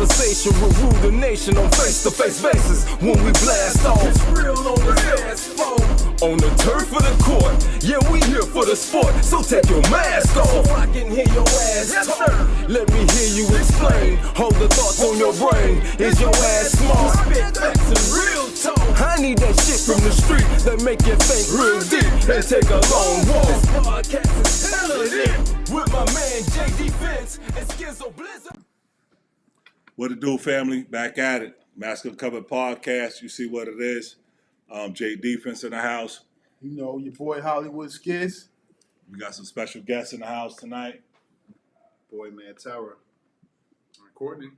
conversation will rule the nation on face-to-face basis when we blast off. It's real on the dance floor, on the turf of the court. Yeah, we here for the sport, so take your mask off so I can hear your ass talk. Let me hear you explain. Hold the thoughts on your brain. Is your ass smart? Spit facts and real talk. I need that shit from the street that make you think real deep and take a long walk. This podcast is hella lit with my man J Defense and Skizzo Blizzard. What it do, family? Back at it. Masculine Covered Podcast. You see what it is. J Defense in the house. You know, your boy Hollywood Skiz. We got some special guests in the house tonight. Boy, man, Terror. Courtney.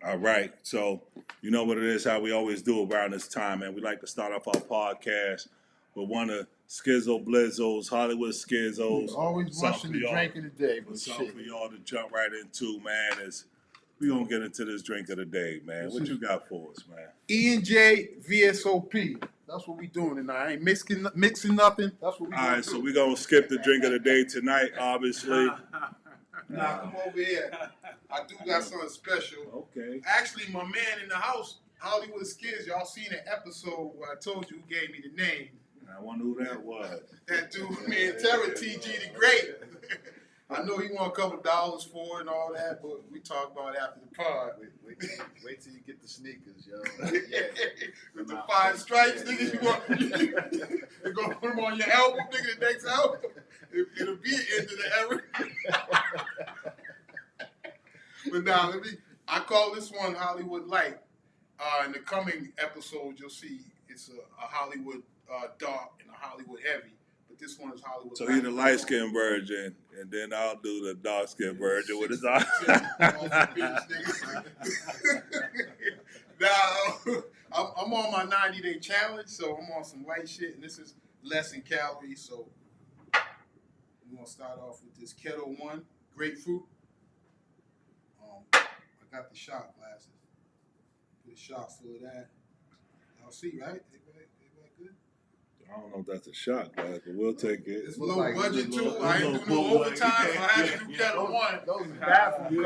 All right. So, you know what it is, how we always do around this time, man. We like to start off our podcast with one of Skizzo Blizzos, Hollywood Skizzos. Always rushing the drink of the day, but something shit. for y'all to jump right into, man, is we gonna get into this drink of the day, man. What you got for us, man? E&J VSOP. That's what we doing tonight. I ain't mixing nothing. That's what we doing. All right, so we're gonna skip the drink of the day tonight, obviously. Nah, come over here. I do got something special. Okay. Actually, my man in the house, Hollywood Skiz, y'all seen an episode where I told you who gave me the name. I wonder who that was. That dude, me and Terror, TG the Great. I know he want a couple dollars for it and all that, but we talk about it after the pod. Wait till you get the sneakers, yo. With the 5 stripes, nigga, you gonna put them on your album, nigga, the next album. It'll be an end of the era. But now, I call this one Hollywood Light. In the coming episodes, you'll see it's a Hollywood dark and a Hollywood heavy. But this one is Hollywood So Light. he's the light-skinned virgin, and then I'll do the dark-skinned virgin with his eyes. Now, I'm on my 90-day challenge, so I'm on some light shit, and this is less in calories, so we're going to start off with this Ketel One grapefruit. I got the shot glasses. Put a shot full of that. Y'all see, right? Everybody good? I don't know if that's a shot, guys, but we'll take it. It's low budget, too. I ain't do no overtime, so I had to do Ketel One. Those bathroom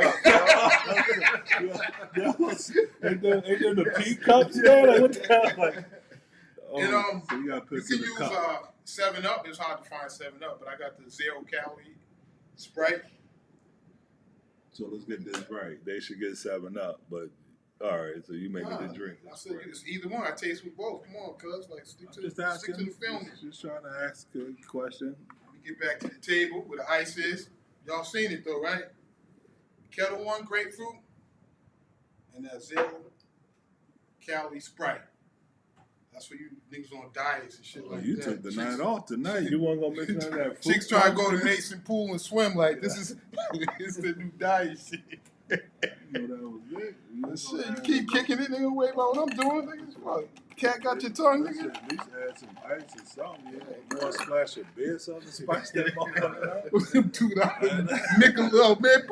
cups. Ain't there the pea cups, man? Like, what the hell? Like, And, so you got you can use 7-Up. It's hard to find 7-Up, but I got the 0-calorie Sprite. So let's get this right. They should get 7-Up, but all right. So you make it a drink. I said it's either one. I taste with both. Come on, cuz. Like stick to Just the asking. film. Just trying to ask a question. We get back to the table where the ice is. Y'all seen it though, right? Ketel One grapefruit and that 0-calorie Sprite. That's for you niggas on diets and shit like You that. took the night off tonight. You weren't gonna mix none of that fruit. Chicks try to go to Mason Pool and swim like this is it's the new diet shit. You know that was it. Shit, you keep kicking it, nigga. Wait about what I'm doing, nigga. What? Cat got your tongue, nigga. At least add some ice or something. You want a splash of beer or something? Spice that motherfucker up. $2 nickel, man.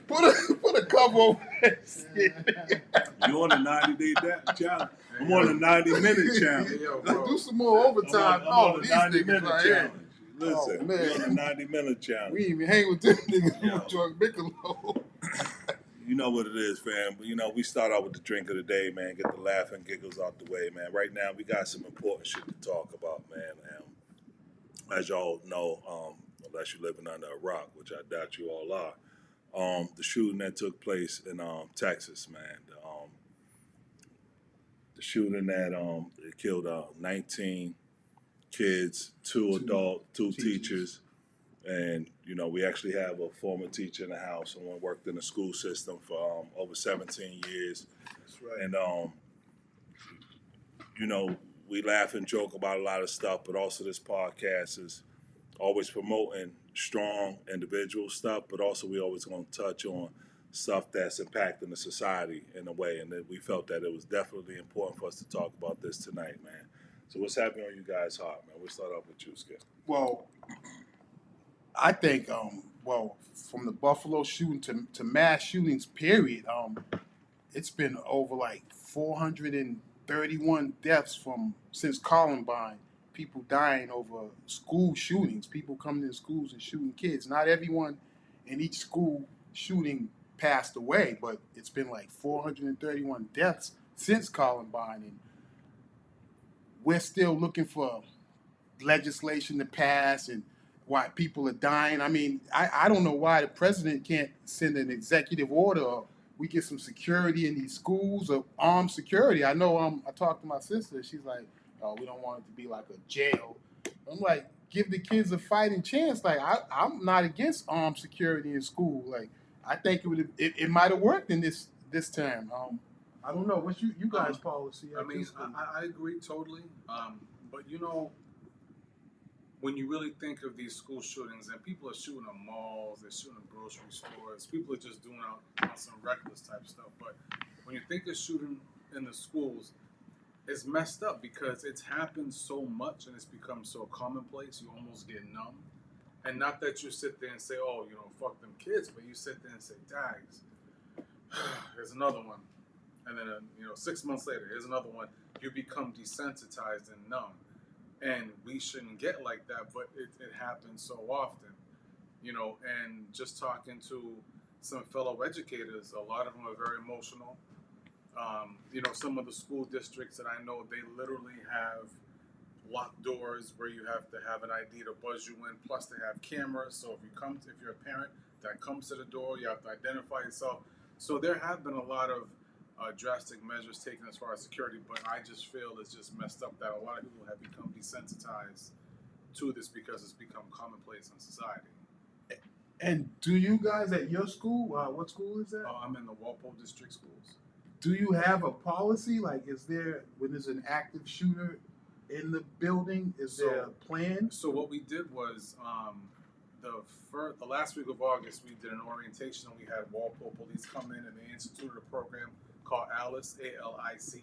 Put a cover over that shit. You on a 90-day challenge? I'm on a 90-minute challenge. Yo, bro. Do some more overtime. I'm on a These 90-minute niggas right here. challenge. Listen, man. we're on a 90-minute challenge. We even hang with them niggas Yo. with drunk Michelob. You know what it is, fam. You know, we start out with the drink of the day, man. Get the laugh and giggles out the way, man. Right now, we got some important shit to talk about, man. As y'all know, unless you're living under a rock, which I doubt you all are, the shooting that took place in Texas, man. The shooting that it killed 19 kids, 2 adults, 2 teachers. And, you know, we actually have a former teacher in the house. Someone worked in the school system for over 17 years. That's right. And, you know, we laugh and joke about a lot of stuff, but also this podcast is always promoting strong individual stuff, but also we always going to touch on stuff that's impacting the society in a way. And then we felt that it was definitely important for us to talk about this tonight, man. So what's happening on you guys' heart, man? We'll start off with you, Skip. Well, I think, from the Buffalo shooting to mass shootings, period, it's been over like 431 deaths since Columbine. People dying over school shootings, people coming to schools and shooting kids. Not everyone in each school shooting passed away, but it's been like 431 deaths since Columbine, and we're still looking for legislation to pass and why people are dying. I mean, I don't know why the president can't send an executive order or we get some security in these schools or armed security. I know I talked to my sister. She's like, oh, we don't want it to be like a jail. I'm like, give the kids a fighting chance. Like, I'm not against armed security in school. Like, I think it might have worked in this time. I don't know. What's you guys' policy? I mean, I agree totally. But you know, when you really think of these school shootings, and people are shooting in malls, they're shooting in grocery stores, people are just doing on some reckless type stuff. But when you think of shooting in the schools, it's messed up because it's happened so much and it's become so commonplace, you almost get numb. And not that you sit there and say, oh, you know, fuck them kids, but you sit there and say, dags, there's another one. And then, 6 months later, here's another one. You become desensitized and numb. And we shouldn't get like that, but it happens so often, and just talking to some fellow educators, a lot of them are very emotional. Some of the school districts that I know, they literally have locked doors where you have to have an ID to buzz you in, plus they have cameras. So if you're a parent that comes to the door, you have to identify yourself. So there have been a lot of drastic measures taken as far as security, but I just feel it's just messed up that a lot of people have become desensitized to this because it's become commonplace in society. And do you guys at your school, what school is that? I'm in the Walpole District Schools. Do you have a policy? Like, when there's an active shooter in the building, is there a plan? So what we did was, the last week of August, we did an orientation, and we had Walpole Police come in, and they instituted a program called ALICE, ALICE.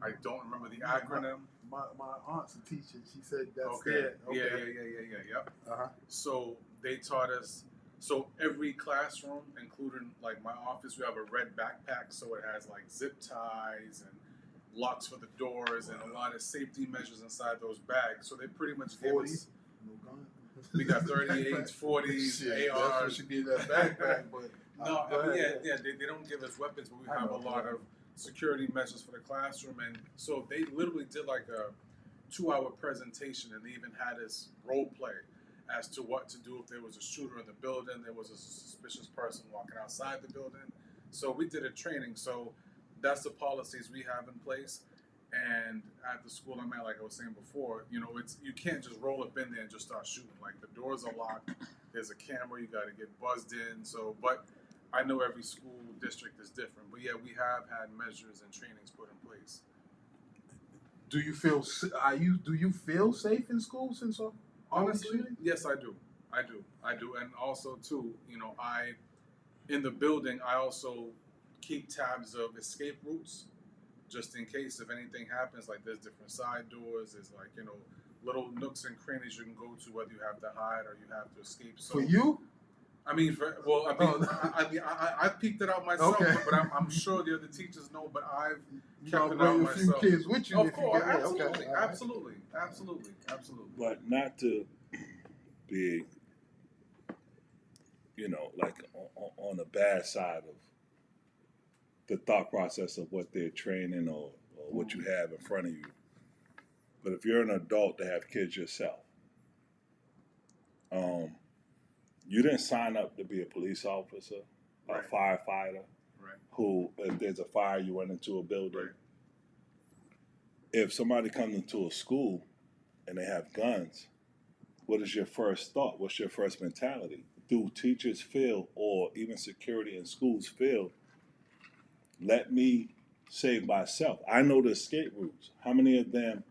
I don't remember the acronym. My aunt's a teacher. She said that's Okay. it. Okay. Yeah. Yep. Uh-huh. So they taught us. So every classroom, including like my office, we have a red backpack. So it has like zip ties and locks for the doors and a lot of safety measures inside those bags. So they pretty much gave 40? us. No gun. We got 38s, 40s, Shit, that's ARs. what should be in that backpack. But No, go ahead. they don't give us weapons, but we I have a know. lot of security measures for the classroom. And so they literally did like a 2-hour presentation, and they even had us role play as to what to do if there was a shooter in the building, there was a suspicious person walking outside the building. So we did a training. So that's the policies we have in place. And at the school I'm at, like I was saying before, you can't just roll up in there and just start shooting. Like, the doors are locked, there's a camera, you got to get buzzed in. So, but I know every school district is different. But yeah, we have had measures and trainings put in place. do you feel safe in school since Honestly, yes, I do. And also too, in the building, I also keep tabs of escape routes, just in case if anything happens. Like, there's different side doors, there's like, little nooks and crannies you can go to, whether you have to hide or you have to escape. So for you? I mean, I peeked it out myself, Okay. but I'm sure the other teachers know. But I've You kept know, it out bring a few myself. kids with you. Of if course, you get, absolutely, okay. all right. absolutely. But not to be, like on the bad side of the thought process of what they're training or what you have in front of you. But if you're an adult to have kids yourself, you didn't sign up to be a police officer, a Right. firefighter, Right. who, if there's a fire, you run into a building. Right. If somebody comes into a school and they have guns, what is your first thought? What's your first mentality? Do teachers feel, or even security in schools feel, let me save myself? I know the escape routes. How many of them?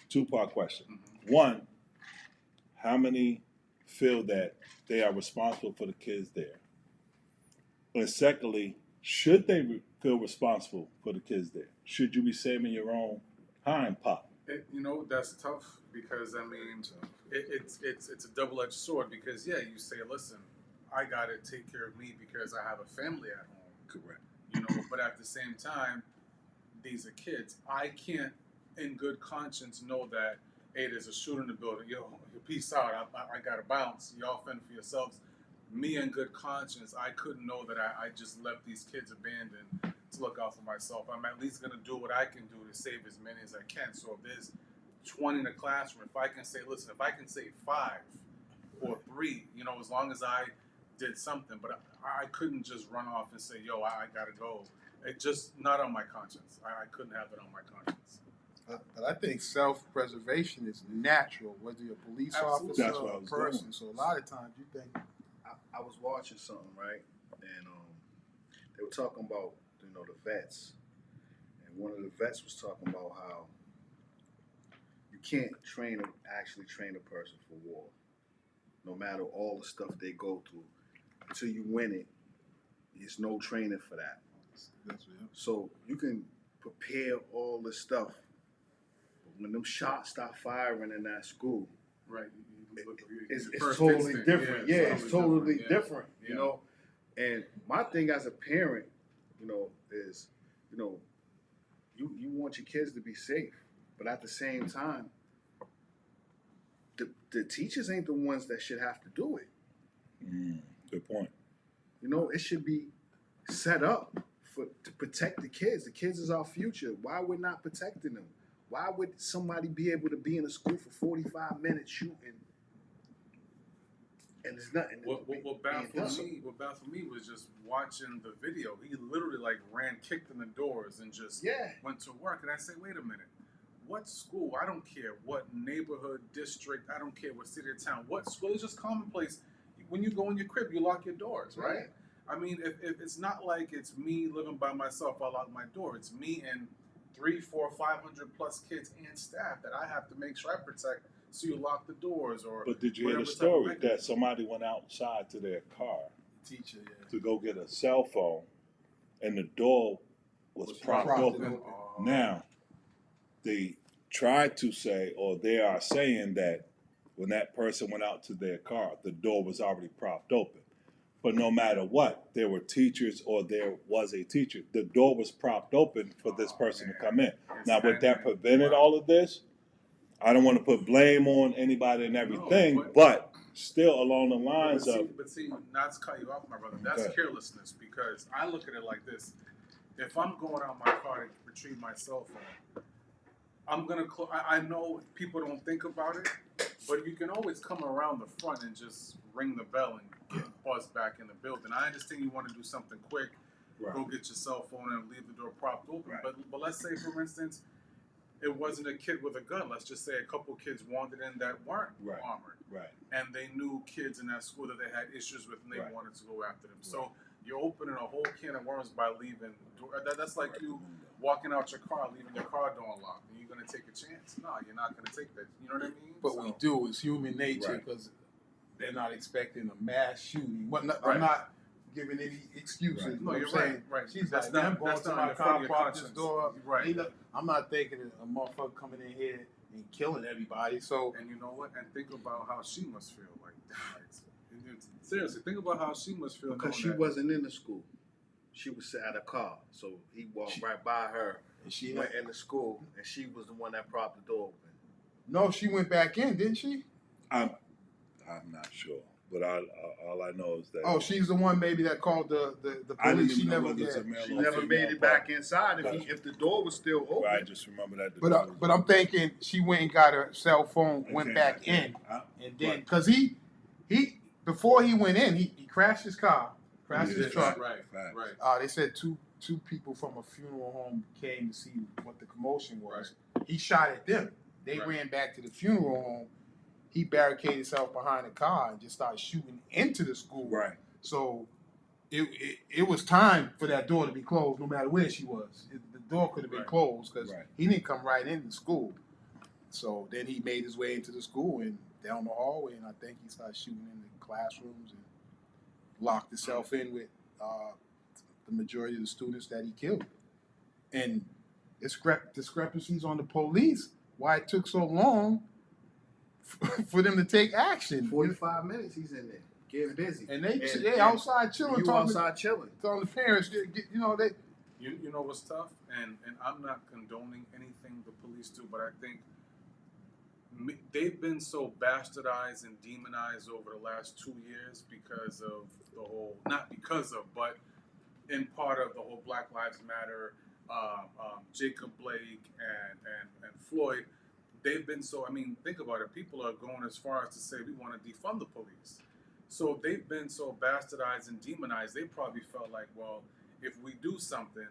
Two-part question. Mm-hmm. One, how many feel that they are responsible for the kids there? And secondly, should they feel responsible for the kids there? Should you be saving your own hind part? That's tough because it's a double-edged sword because you say, listen, I gotta take care of me because I have a family at home. Correct. But at the same time, these are kids. I can't, in good conscience, know that, hey, there's a shooter in the building. Yo, peace out. I gotta bounce. Y'all fend for yourselves. me in good conscience, I couldn't know that I just left these kids abandoned to look out for myself. I'm at least going to do what I can do to save as many as I can. So if there's 20 in the classroom, if I can say, listen, if I can save 5 or 3, you know, as long as I did something. But I couldn't just run off and say, yo, I got to go. It just not on my conscience. I couldn't have it on my conscience. But I think self-preservation is natural, whether you're a police Absolutely. officer That's what I or a was person. doing. So a lot of times you think, I was watching something, right? And they were talking about, you know, the vets. And one of the vets was talking about how you can't actually train a person for war. No matter all the stuff they go through. Until you win it, there's no training for that. that's what, So you can prepare all this stuff. But when them shots start firing in that school, Right. it's First totally instinct, different. Yeah, it's totally different, Yeah. you know. And my thing as a parent, you know, is, you know, you want your kids to be safe, but at the same time, the teachers ain't the ones that should have to do it. Good point. You know, it should be set up to protect the kids. The kids is our future. Why we're not protecting them? Why would somebody be able to be in a school for 45 minutes shooting and there's nothing? What being baffled done? me? What baffled me was just watching the video. He literally like kicked in the doors, and just Yeah. went to work. And I say, wait a minute, what school? I don't care what neighborhood, district. I don't care what city or town. What school? It's just commonplace. When you go in your crib, you lock your doors, right? I mean, if it's not like it's me living by myself, I lock my door. It's me and 300, 400, 500 plus kids and staff that I have to make sure I protect. So you lock the doors, or But did you hear the whatever type of story mechanism. that somebody went outside to their car teacher, yeah. to go get a cell phone and the door was propped propped open? open. Now, they tried to say, or they are saying that when that person went out to their car, the door was already propped open. But no matter what, there were teachers or there was a teacher, the door was propped open for this person to come in. Now, would that prevented all of this? I don't want to put blame on anybody and everything, No, but still along the lines But see, of, but see, not to cut you off, my brother. That's Okay. carelessness, because I look at it like this: if I'm going out my car to retrieve my cell phone, I'm gonna. I know people don't think about it, but you can always come around the front and just ring the bell and get buzzed back in the building. I understand you want to do something quick, go get your cell phone and leave the door propped open. Right. But let's say, for instance, it wasn't a kid with a gun. Let's just say a couple kids wandered in that weren't Right. armored, right, and they knew kids in that school that they had issues with, and they Right. wanted to go after them. So you're opening a whole can of worms by leaving. That's like you walking out your car, leaving your car door unlocked, and you're gonna take a chance. No, you're not gonna take that. You know what I mean? But So- we do. It's human nature Right. because they're not expecting a mass shooting. What? Right. I'm not giving any excuses. Right. No, I'm you're saying right. she's That's like, not- I'm going that's to not my in front car, of your prop this conscience. door. Right. Hey, look, I'm not thinking a motherfucker coming in here and killing everybody. So And you know what? And think about how she must feel. Like, seriously, think about how she must feel. Because knowing she that- wasn't in the school. She was at a car. So he walked right by her, and she went in the school, and she was the one that propped the door open. no, she went back in, didn't she? I'm not sure, but all I know is that Oh, she's the one maybe that called the I didn't police. She even know never. whether it's a Yeah. male She or never female, made it but- back inside if the door was still open. I just remember that. the But door was but I'm thinking she went and got her cell phone, I went can't- back I can't- in, I- and then right. because he before he went in, he crashed his car, crashed his Yeah. truck. Right, Facts. right. They said two people from a funeral home came to see what the commotion was. He shot at them. They Right. ran back to the funeral home. He barricaded himself behind the car and just started shooting into the school. Right. So it was time for that door to be closed, no matter where she was. The door could have been Right. closed because Right. he didn't come right into school. So then he made his way into the school and down the hallway, and I think he started shooting in the classrooms and locked himself in with the majority of the students that he killed. And discrepancies on the police, why it took so long for them to take action. 45 minutes he's in there, getting busy. And they outside chilling, You talking outside chilling. to the parents. They. You know what's tough, and I'm not condoning anything the police do, but I think they've been so bastardized and demonized over the last 2 years because of the whole, not because of, but in part of the whole Black Lives Matter, Jacob Blake and Floyd. They've been so, I mean, think about it. People are going as far as to say we want to defund the police. So they've been so bastardized and demonized, they probably felt like, well, if we do something,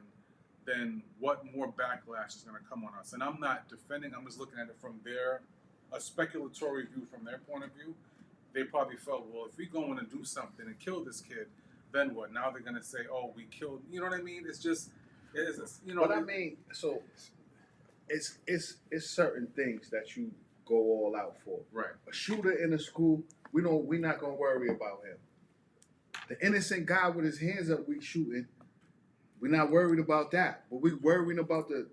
then what more backlash is going to come on us? And I'm not defending, I'm just looking at it from a speculatory view from their point of view. They probably felt, well, if we go in and do something and kill this kid, then what? Now they're going to say, oh, we killed, you know what I mean? It's just, you know. But I mean, so it's certain things that you go all out for. Right. A shooter in a school, we're not gonna worry about him. The innocent guy with his hands up, we shooting. We're not worried about that. But we're worrying about the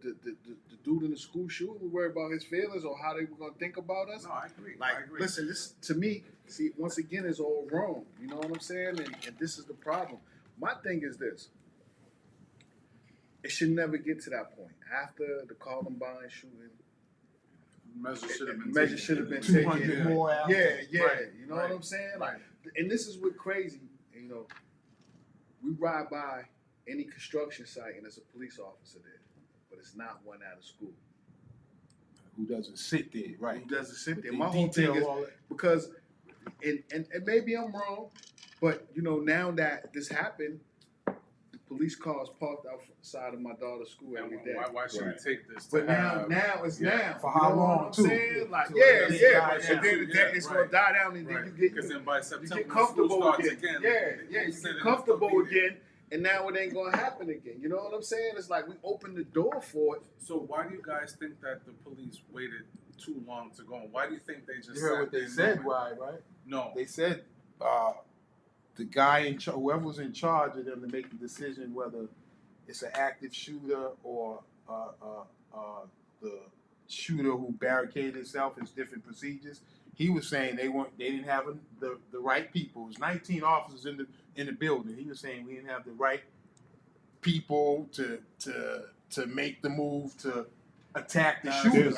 dude in the school shooting. We worry about his feelings or how they were gonna think about us. No, I agree. Like, I agree. listen, this to me, see, once again, is all wrong. You know what I'm saying? And this is the problem. My thing is this. It should never get to that point. After the Columbine shooting, Measures should have been measures should have been 200 taken. more out. Yeah. Right, You know right, what I'm saying? Like, right. and this is what crazy. You know, we ride by any construction site and there's a police officer there, but it's not one out of school. Who doesn't sit there, right? Who doesn't sit But there? they My whole thing detail is all that. because, and maybe I'm wrong, but you know, now that this happened, the police cars parked outside of my daughter's school every day. Why should Right. we take this? But to now have- it's yeah. now. For You how know long, what I'm too? saying? Like, Till yeah, it yeah. die But down. then it's gonna Right. die down, and then Right. you get Because then by you September, get when school comfortable starts again. again. Yeah, you said get it comfortable must be there. again, and now it ain't gonna happen again. You know what I'm saying? It's like we opened the door for it. So why do you guys think that the police waited too long to go? Why do you think they just You heard what sat they there said, knowing- right? No. They said the guy in charge, whoever was in charge of them to make the decision whether it's an active shooter or the shooter who barricaded himself is different procedures. He was saying they didn't have the right people. It was 19 officers in the building. He was saying we didn't have the right people to make the move to attack the shooter.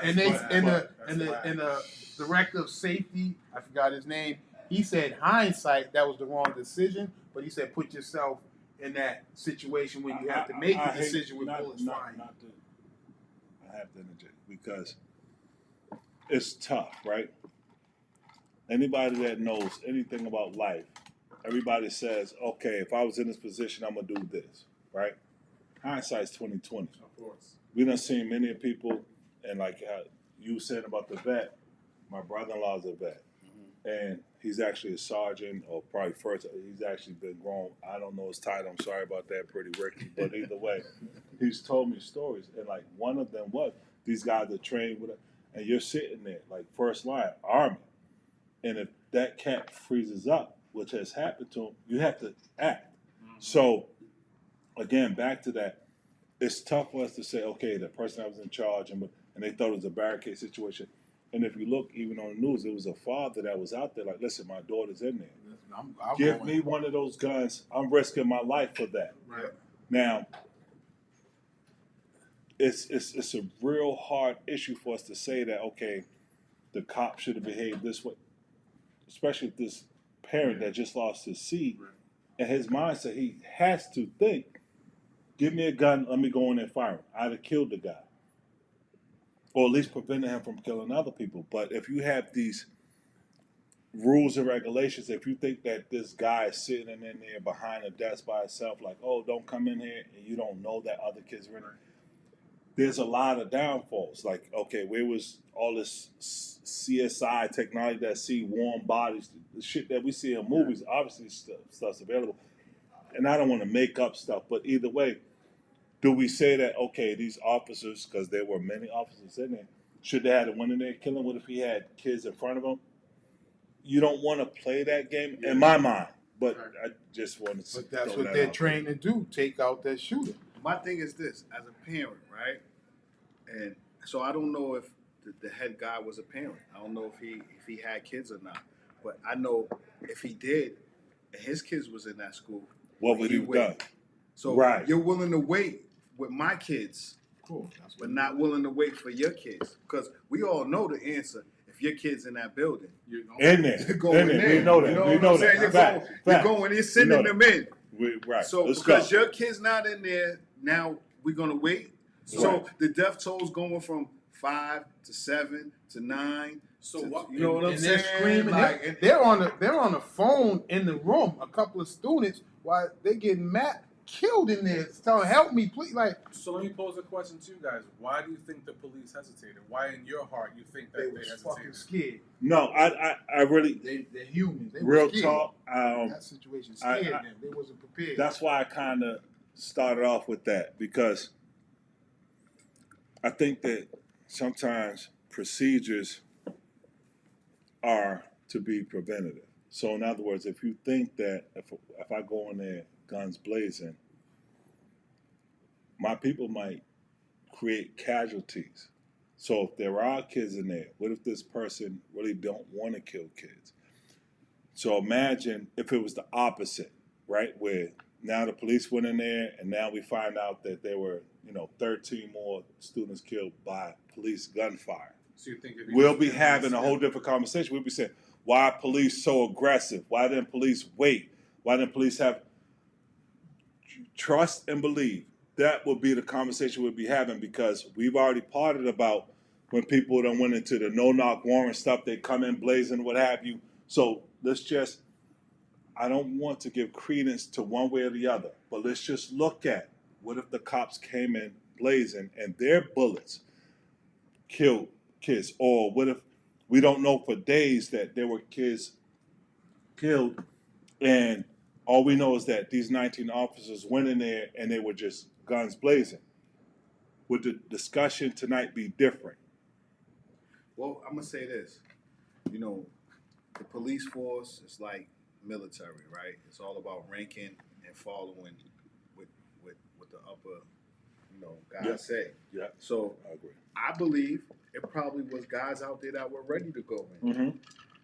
And the director of safety, I forgot his name, he said hindsight that was the wrong decision, but he said put yourself in that situation when you have to make I the hate decision with not- bullets not- flying. not to- I have to interject because it's tough, right? Anybody that knows anything about life, everybody says, okay, if I was in this position, I'm gonna do this, right? Hindsight's 20/20. Of course. We done seen many people, and like you said about the vet, my brother-in-law's a vet, and he's actually a sergeant, or probably first. He's actually been grown. I don't know his title. I'm sorry about that, Pretty Ricky. But either way, he's told me stories, and like one of them was these guys are trained with, and you're sitting there like first line army, and if that cat freezes up, which has happened to him, you have to act. So again, back to that. It's tough for us to say, okay, the person that was in charge, and they thought it was a barricade situation. And if you look, even on the news, it was a father that was out there like, listen, my daughter's in there. I'm Give going- me one of those guns. I'm risking my life for that. Right. Now, it's a real hard issue for us to say that, okay, the cop should have behaved this way, especially if this parent that just lost his seed. And his mindset, he has to think, give me a gun, let me go in there and fire him. I'd have killed the guy. Or at least prevented him from killing other people. But if you have these rules and regulations, if you think that this guy is sitting in there behind a desk by himself, like, oh, don't come in here, and you don't know that other kids are in there, there's a lot of downfalls. Like, okay, where was all this CSI technology that see warm bodies, the shit that we see in movies? Obviously, stuff's available. And I don't want to make up stuff, but either way, do we say that, okay, these officers, because there were many officers in there, should they have went in there and kill him? What if he had kids in front of him? You don't want to play that game, in my mind. But I just wanted to But that's throw what that they're out trained to do, take out that shooter. My thing is this: as a parent, right? And so I don't know if the head guy was a parent. I don't know if he had kids or not. But I know if he did, and his kids was in that school, What would he have done? So Right. you're willing to wait with my kids, course. That's but what not willing to wait for your kids. Because we all know the answer. If your kid's in that building, You're going In there. you're going in there. in. We know that. You know we what know I'm saying? that. You're going, you're sending We know them in. Right. So Let's because go. your kid's not in there, now we're gonna wait. So Right. the death toll's going from 5 to 7 to 9. So to, what? you know what I'm and saying? they're screaming. Like, And they're on the phone in the room. A couple of students while they getting killed in there. Telling, help me, please. Like So let me pose a question to you guys. Why do you think the police hesitated? Why, in your heart, you think they that they was hesitated? fucking scared. No, I really They're humans. They real were scared. talk. That situation scared I- them. They wasn't prepared. That's why I kind of started off with that, because I think that sometimes procedures are to be preventative. So in other words, if you think that if I go in there guns blazing, my people might create casualties. So if there are kids in there, what if this person really don't want to kill kids? So imagine if it was the opposite, right? Where now the police went in there and now we find out that there were, 13 more students killed by police gunfire. So you think We'll be having a whole different conversation. We'll be saying, why are police so aggressive? Why didn't police wait? Why didn't police have trust and believe? That would be the conversation we'll be having, because we've already parted about when people done went into the no-knock warrant stuff, they come in blazing, what have you. So I don't want to give credence to one way or the other, but let's just look at what if the cops came in blazing and their bullets killed kids? Or what if we don't know for days that there were kids killed and all we know is that these 19 officers went in there and they were just guns blazing? Would the discussion tonight be different? well, I'm gonna say this. The police force is like military, right? It's all about ranking and following what the upper, guys Yeah. say. Yeah, So I agree. I believe it probably was guys out there that were ready to go in, Mm-hmm.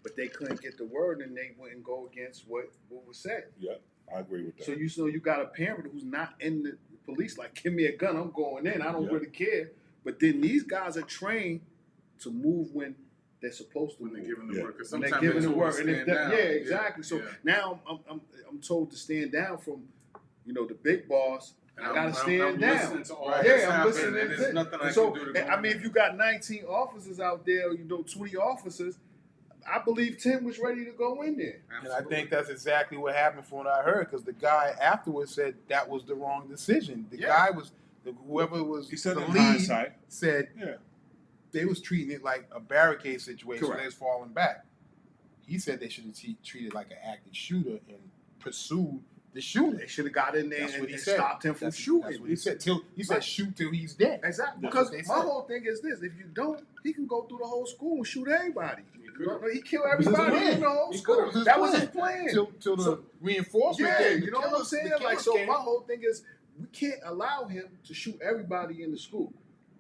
but they couldn't get the word and they wouldn't go against what was said. Yeah, I agree with that. So you got a parent who's not in the police, like, give me a gun, I'm going in, I don't Yeah. really care. But then these guys are trained to move when they're supposed to when they're move. giving the Yeah. work. Because When they're sometimes giving they're the told word, to and if stand that, down. yeah, exactly. So Yeah. now I'm told to stand down from, the big boss. And I gotta I'm stand down. listening to all Right. this Yeah, I'm happen, listening. and there's nothing I So, can do to go I mean, if you got 19 officers out there, 20 officers, I believe 10 was ready to go in there. And I think that's exactly what happened from what I heard, because the guy afterwards said that was the wrong decision. The Yeah. guy was, whoever was He said the in lead, hindsight. said Yeah. they was treating it like a barricade situation. Correct. They was falling back. He said they should have treated like an active shooter and pursued the shooter. They should have got in there That's and, what he and said. stopped him from That's shooting. what he said. He said Right. shoot till he's dead. Exactly. That's Because what they my said. whole thing is this: if you don't, he can go through the whole school and shoot everybody. He kill That was his everybody plan. in the whole He school. was his That was his plan. plan. Till the So- reinforcement Yeah, came. you know what I'm saying? Like, so my whole thing is we can't allow him to shoot everybody in the school.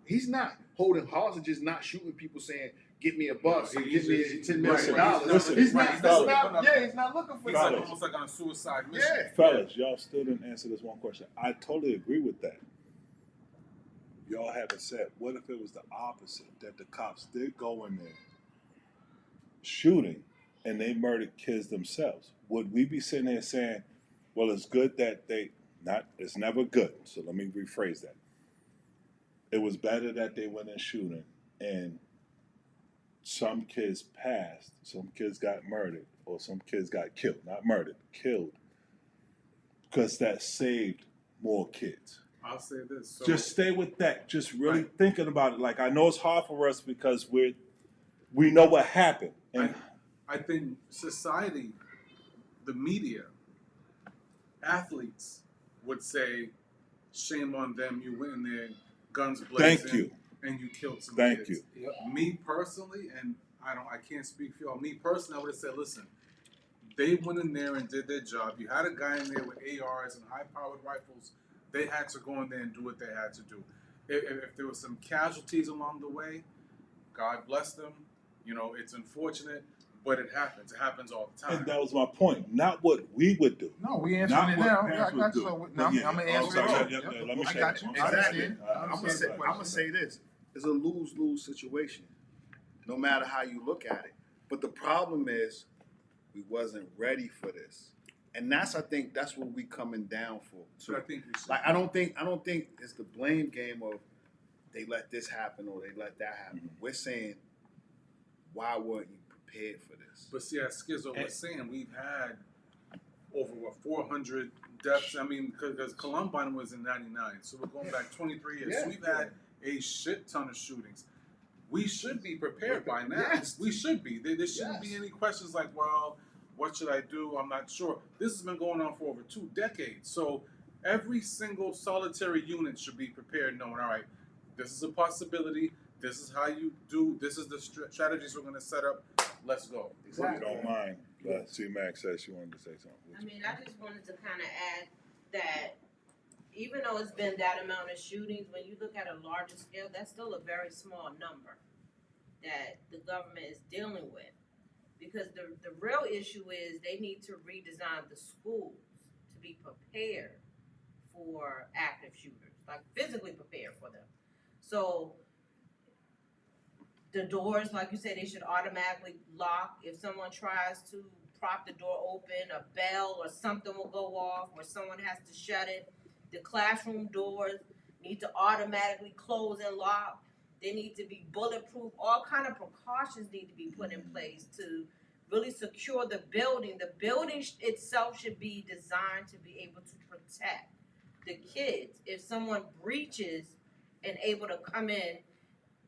He's not holding hostages, not shooting people, saying, "Get me a bus and get me $10 million." Listen, He's not. listen, That's fellas. not. Yeah, he's not looking for He's like that. almost like on a suicide mission. Yeah. Fellas, y'all still didn't answer this one question. I totally agree with that. Y'all haven't said, what if it was the opposite? That the cops did go in there shooting and they murdered kids themselves? Would we be sitting there saying, well, it's good that it's never good. So let me rephrase that. It was better that they went in shooting and some kids passed, some kids got murdered, or some kids got killed. Not murdered, killed. Because that saved more kids. I'll say this. So, Just stay with that. Just really Right. thinking about it. Like, I know it's hard for us because we know what happened. And I think society, the media, athletes would say, shame on them. You went in there, guns blazing. thank you. And you killed some Thank kids. you. Me personally, and I can't speak for y'all. Me personally, I would have said, listen, they went in there and did their job. You had a guy in there with ARs and high-powered rifles. They had to go in there and do what they had to do. If there were some casualties along the way, God bless them. It's unfortunate, but it happens. It happens all the time. And that was my point. Not what we would do. No, we Not answering it what now. parents I would got you. do. So, But yeah, I'm gonna oh, answer sorry, it. yeah, Yep. let me I say got that. you. I Exactly. understand. I I'm gonna understand say, the I'm gonna question. say this: it's a lose-lose situation, no matter how you look at it. But the problem is, we wasn't ready for this, and I think that's what we coming down for. So I think we should. Like I don't think it's the blame game of they let this happen or they let that happen. Mm-hmm. We're saying, why weren't you prepared for this? But see, as Skizzo was saying, we've had over 400 deaths. I mean, because Columbine was in '99, so we're going back 23 years. Yeah. So we've had a shit ton of shootings. We should be prepared by now. Yes. We should be. There shouldn't be Yes. any questions like, well, what should I do? I'm not sure. This has been going on for over 2 decades. So every single solitary unit should be prepared, knowing, all right, this is a possibility. This is how you do. This is the strategies we're going to set up. Let's go. If you don't mind, see, Max said she wanted to say something. I mean, I just wanted to kind of add that even though it's been that amount of shootings, when you look at a larger scale, that's still a very small number that the government is dealing with. Because the real issue is they need to redesign the schools to be prepared for active shooters, like physically prepared for them. So the doors, like you said, they should automatically lock. If someone tries to prop the door open, a bell or something will go off where someone has to shut it. The classroom doors need to automatically close and lock. They need to be bulletproof. All kind of precautions need to be put in place to really secure the building. The building itself should be designed to be able to protect the kids if someone breaches and able to come in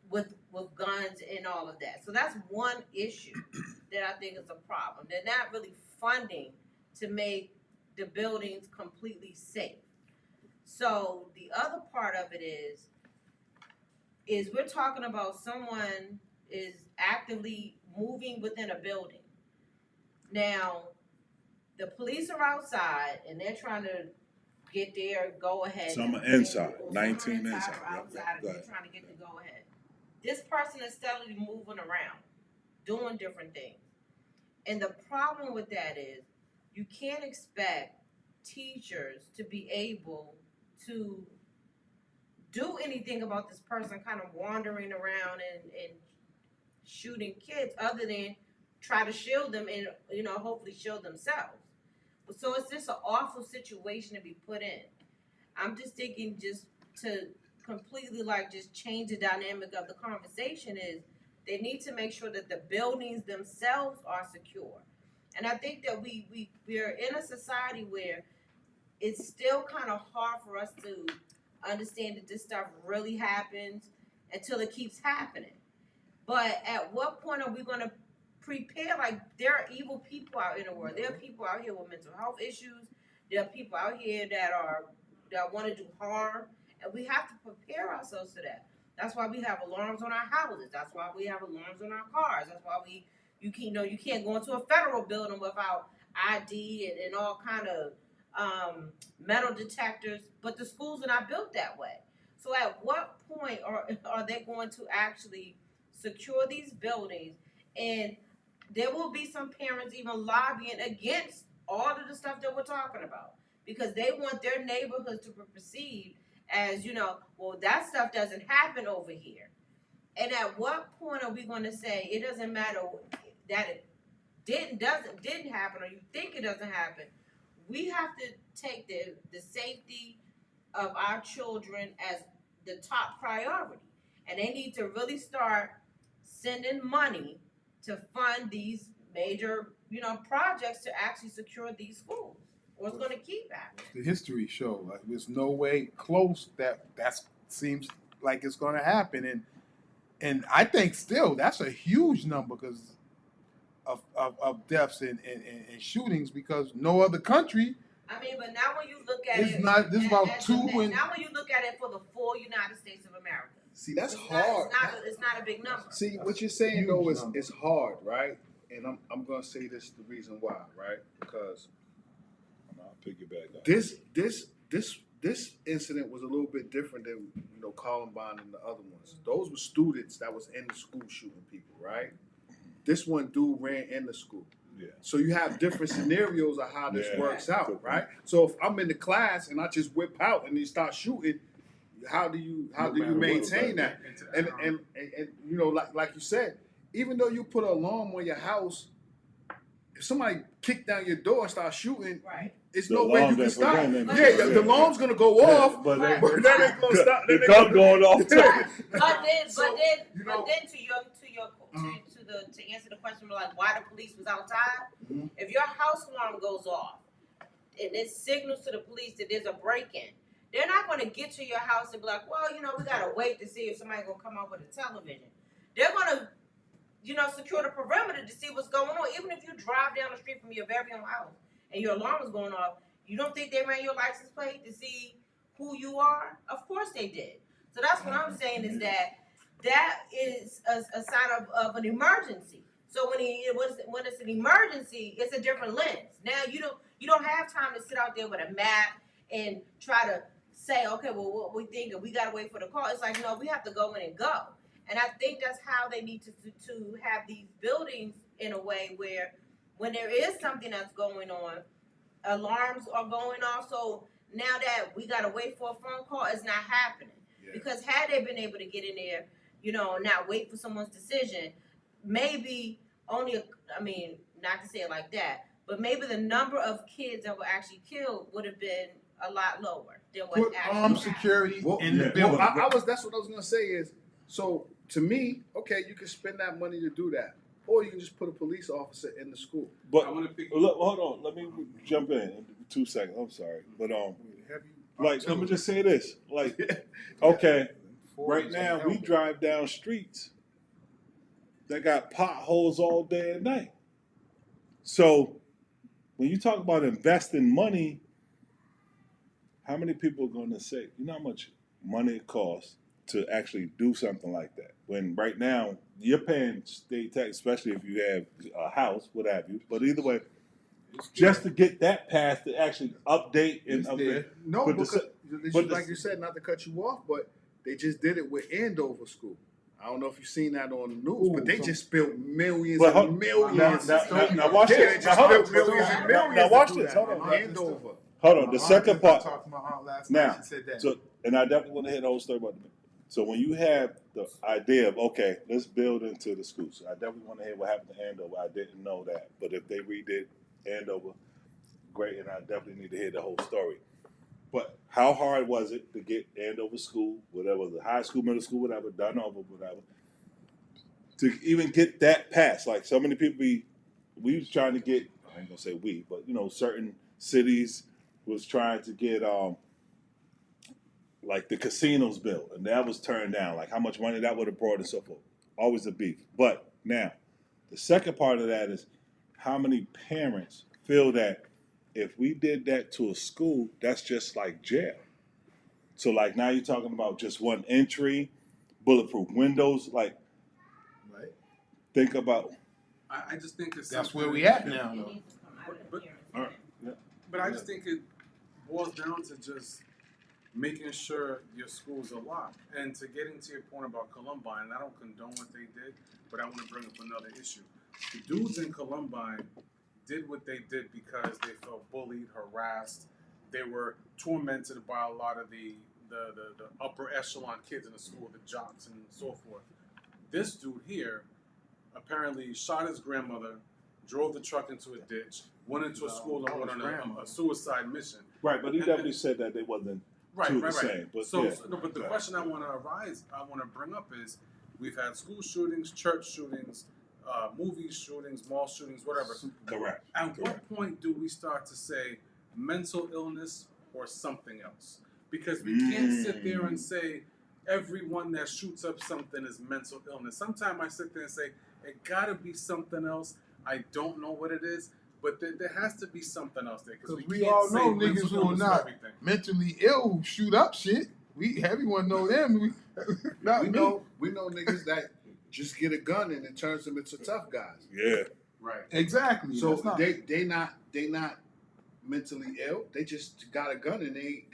with guns and all of that. So that's one issue that I think is a problem. They're not really funding to make the buildings completely safe. So the other part of it is we're talking about someone is actively moving within a building. Now, the police are outside and they're trying to get their go ahead. Some are inside, Or some 19 are inside. or Yep, outside, yep, and go they're ahead. trying to get the go ahead. This person is steadily moving around, doing different things. And the problem with that is you can't expect teachers to be able to do anything about this person kind of wandering around and shooting kids other than try to shield them and, hopefully shield themselves. So it's just an awful situation to be put in. I'm just thinking just to completely just change the dynamic of the conversation is they need to make sure that the buildings themselves are secure. And I think that we're in a society where it's still kind of hard for us to understand that this stuff really happens until it keeps happening. But at what point are we going to prepare? Like, there are evil people out in the world. There are people out here with mental health issues. There are people out here that want to do harm, and we have to prepare ourselves for that. That's why we have alarms on our houses. That's why we have alarms on our cars. That's why you can't go into a federal building without ID and all kind of metal detectors. But the schools are not built that way. So at what point are they going to actually secure these buildings? And there will be some parents even lobbying against all of the stuff that we're talking about because they want their neighborhoods to be perceived as, well, that stuff doesn't happen over here. And at what point are we going to say it doesn't matter that it didn't happen or you think it doesn't happen? We have to take the safety of our children as the top priority. And they need to really start sending money to fund these major, projects to actually secure these schools. Or it's going to keep happening. The history show there's no way close that seems like it's going to happen, and I think still that's a huge number because of deaths and shootings because no other country. I mean, but now when you look at It's not. This is about as two. now when you look at it for the full United States of America, See, that's it's hard. It's not a big number. See, what you're saying though is it's hard, right? And I'm gonna say this the reason why, right? Because I'll piggyback on this incident was a little bit different than Columbine and the other ones. Those were students that was in the school shooting people, right? this one dude ran in the school. Yeah. So you have different scenarios of how this Yeah. works Good out, point. right? So if I'm in the class and I just whip out and you start shooting, how do you maintain that? And you know, like you said, even though you put an alarm on your house, if somebody kick down your door and start shooting, Right. it's The no way you alarm can that stop. prevent them. Yeah, the alarm's gonna go off, but Right. but that ain't gonna stop. the That gun ain't going off. So, you know- to answer the question like why the police was outside, Mhm. if your house alarm goes off and it signals to the police that there's a break-in, they're not going to get to your house and be like, well, you know, we gotta wait to see if somebody's gonna come up with a television. They're gonna, you know, secure the perimeter to see what's going on. Even if you drive down the street from your very own house and your alarm is going off, you don't think they ran your license plate to see who you are? Of course they did. So that's what I'm saying is that is a sign of an emergency. So when it's an emergency, it's a different lens. Now you don't have time to sit out there with a map and try to say, okay, well, what we think, we gotta wait for the call. It's like, no, we have to go in and go. And I think that's how they need to have these buildings in a way where when there is something that's going on, alarms are going off. So now that we gotta wait for a phone call, it's not happening. Yeah. Because had they been able to get in there, you know, not wait for someone's decision, maybe only, not to say it like that, but maybe the number of kids that were actually killed would have been a lot lower than what Put actually armed happened. security Well, in the yeah. building. that's what I was gonna say is, so to me, okay, you can spend that money to do that, or you can just put a police officer in the school. But I'm gonna pick- look, hold on. Let me jump in 2 seconds. I'm sorry, but like let me just say this. Like, okay, right now we drive down streets that got potholes all day and night. So when you talk about investing money, how many people are going to say, you know how much money it costs to actually do something like that? When right now you're paying state tax, especially if you have a house, what have you. But either way, just to get that passed to actually update and update. No, But the because se- but the- like you said, not to cut you off, but they just did it with Andover School. I don't know if you've seen that on the news, but they just spent millions But and millions. Now watch Yeah, this. they just Now, hold on. spent millions and millions. Now watch to do this. that Hold on. in Andover. Hold on. The second part. I talked to my aunt last Now, night. She said that. So, and I definitely want to hear the whole story about the. So when you have the idea of, okay, let's build into the schools, I definitely want to hear what happened to Andover. I didn't know that, but if they redid Andover, great, and I definitely need to hear the whole story. But how hard was it to get Andover School, whatever, the high school, middle school, whatever, done over, whatever, to even get that passed? Like so many people, we was trying to get, I ain't gonna say we, but you know, certain cities was trying to get like the casinos built, and that was turned down. Like how much money that would have brought and so forth. Always a beef. But now, the second part of that is how many parents feel that if we did that to a school, that's just like jail. So like now you're talking about just one entry, bulletproof windows. Like, Right. think about. I just think it's That's something where we that- at now, It though. needs to come out of But- here. All right. Yeah. But I just think it boils down to just making sure your schools are locked. And to get into your point about Columbine, and I don't condone what they did, but I want to bring up another issue. The dudes in Columbine did what they did because they felt bullied, harassed. They were tormented by a lot of the upper echelon kids in the school, the jocks and so forth. This dude here apparently shot his grandmother, drove the truck into a ditch, went into a school and went on a suicide mission. Right, but he definitely said that they wasn't. Two the same, but so, yeah. but the question I want to bring up is, we've had school shootings, church shootings, movie shootings, mall shootings, whatever. Correct. At what point do we start to say mental illness or something else? Because we can't sit there and say everyone that shoots up something is mental illness. Sometimes I sit there and say it gotta be something else. I don't know what it is, but there has to be something else there, because Because we can't all say know mental niggas who are illness for not everything. mentally ill who shoot up shit. Everyone know them. Not We me. know niggas that just get a gun and it turns them into tough guys. Yeah. Right. Exactly. So That's not- they not mentally ill. They just got a gun and they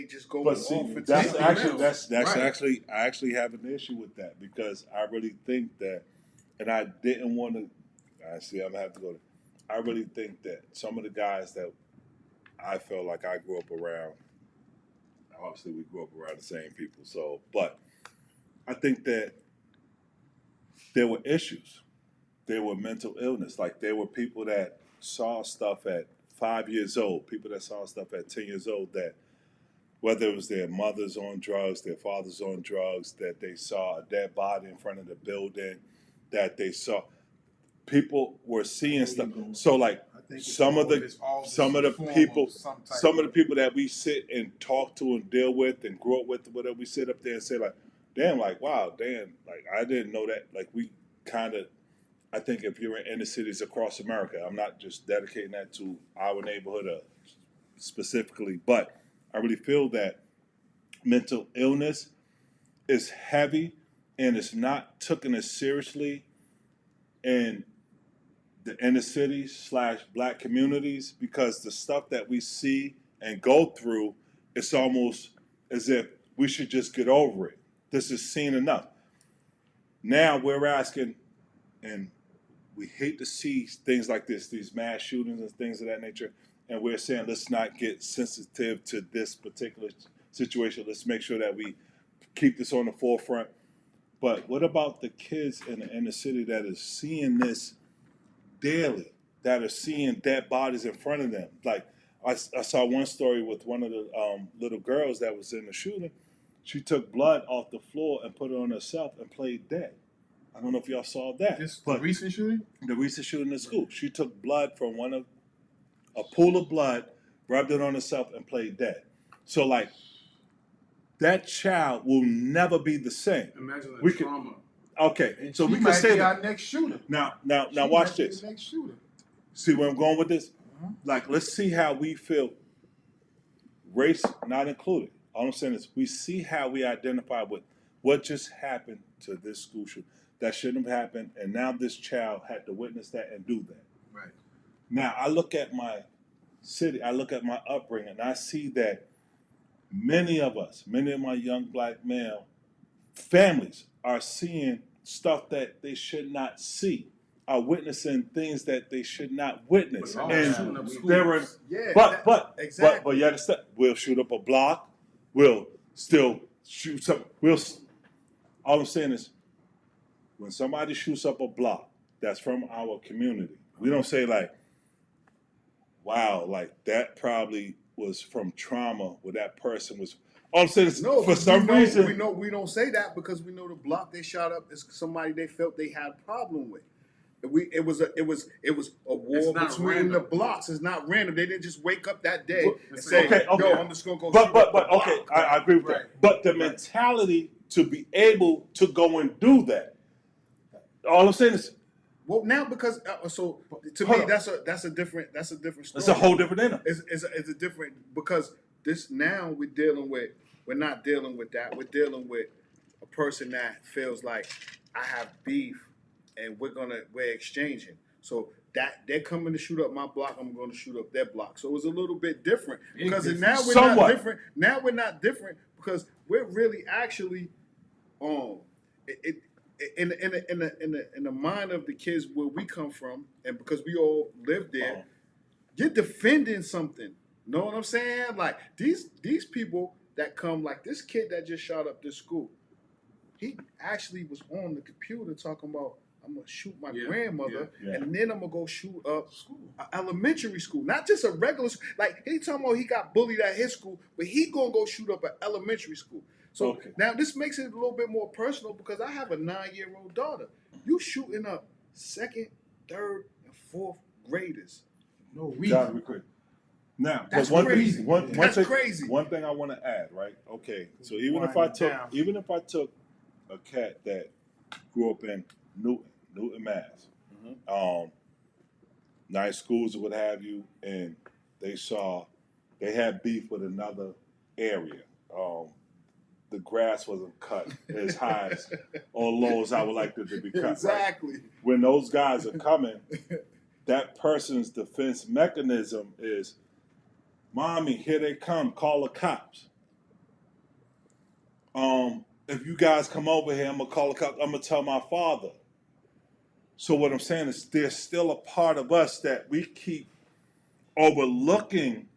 just go But off see, and that's take actually them out. that's Right. actually I actually have an issue with that, because I really think that and I didn't want to. I see. I'm gonna have to go. I really think that some of the guys that I felt like I grew up around. Obviously, we grew up around the same people. So, but I think that there were issues. There were mental illness. Like there were people that saw stuff at 5 years old. People that saw stuff at 10 years old. That whether it was their mothers on drugs, their fathers on drugs, that they saw a dead body in front of the building, that they saw. People were seeing stuff. So like I think it's some of always the form of people, some type some of the people that we sit and talk to and deal with and grow up with, whatever, we sit up there and say like, damn, like wow, damn, like I didn't know that. Like we kind of, I think if you're in inner cities across America, I'm not just dedicating that to our neighborhood specifically, but I really feel that mental illness is heavy and it's not taken as seriously in the inner cities / black communities because the stuff that we see and go through, it's almost as if we should just get over it. This is seen enough. Now we're asking, and we hate to see things like this, these mass shootings and things of that nature, and we're saying let's not get sensitive to this particular situation. Let's make sure that we keep this on the forefront. But what about the kids in the inner city that is seeing this daily, that are seeing dead bodies in front of them? Like I saw one story with one of the little girls that was in the shooting. She took blood off the floor and put it on herself and played dead. I don't know if y'all saw that. The recent shooting? The recent shooting in school. She took blood from a pool of blood, rubbed it on herself, and played dead. So like, that child will never be the same. Imagine the We could- trauma. Okay, And so she we can might say be that. our next shooter. Now, She watch might be this. the next shooter. See where I'm going with this? Like, let's see how we feel. Race not included. All I'm saying is we see how we identify with what just happened to this school shooting. That shouldn't have happened, and now this child had to witness that and do that. Right. Now, I look at my city, I look at my upbringing, and I see that many of my young black male families are seeing stuff that they should not see, are witnessing things that they should not witness. But And shooting up schools. they're in, Yeah, but exactly. you understand, we'll shoot up a block, we'll still shoot some, all I'm saying is, when somebody shoots up a block that's from our community, we don't say like, wow, like that probably was from trauma where that person was. All I'm saying is, No, for some reason, we don't say that because we know the block they shot up is somebody they felt they had a problem with. It was a war not between random. the blocks. It's not random. They didn't just wake up that day and It's say, okay. "Yo, I'm just gonna go." but shoot up the okay, block." I agree with Right. that. But the mentality to be able to go and do that. All I'm saying is, Well, now because so to Hold me on. that's a different story. it's a whole different animal. It's a different because this now we're not dealing with that. We're dealing with a person that feels like I have beef and we're exchanging. So that they're coming to shoot up my block, I'm going to shoot up their block. So it's a little bit different because now we're Somewhat. not different. Now we're not different because we're really actually in the mind of the kids where we come from, and because we all live there, you're defending something. Know what I'm saying? Like these people that come, like this kid that just shot up this school, he actually was on the computer talking about, I'm gonna shoot my grandmother, yeah. and then I'm gonna go shoot up an elementary school, not just a regular school. Like he talking about he got bullied at his school, but he gonna go shoot up an elementary school. So Okay. now this makes it a little bit more personal because I have a 9-year-old daughter. You shooting up 2nd, 3rd, and 4th graders. No Gotta reason. be quick. Now, That's but one crazy. thing, That's crazy. One thing I want to add, right? Okay, so even if Winding I took a cat that grew up in Newton, Mass, nice schools or what have you, and they had beef with another area. The grass wasn't cut as high as or low as I would like it to be cut. Right? Exactly. When those guys are coming, that person's defense mechanism is, "Mommy, here they come, call the cops. If you guys come over here, I'm gonna call the cops, I'm gonna tell my father." So what I'm saying is there's still a part of us that we keep overlooking,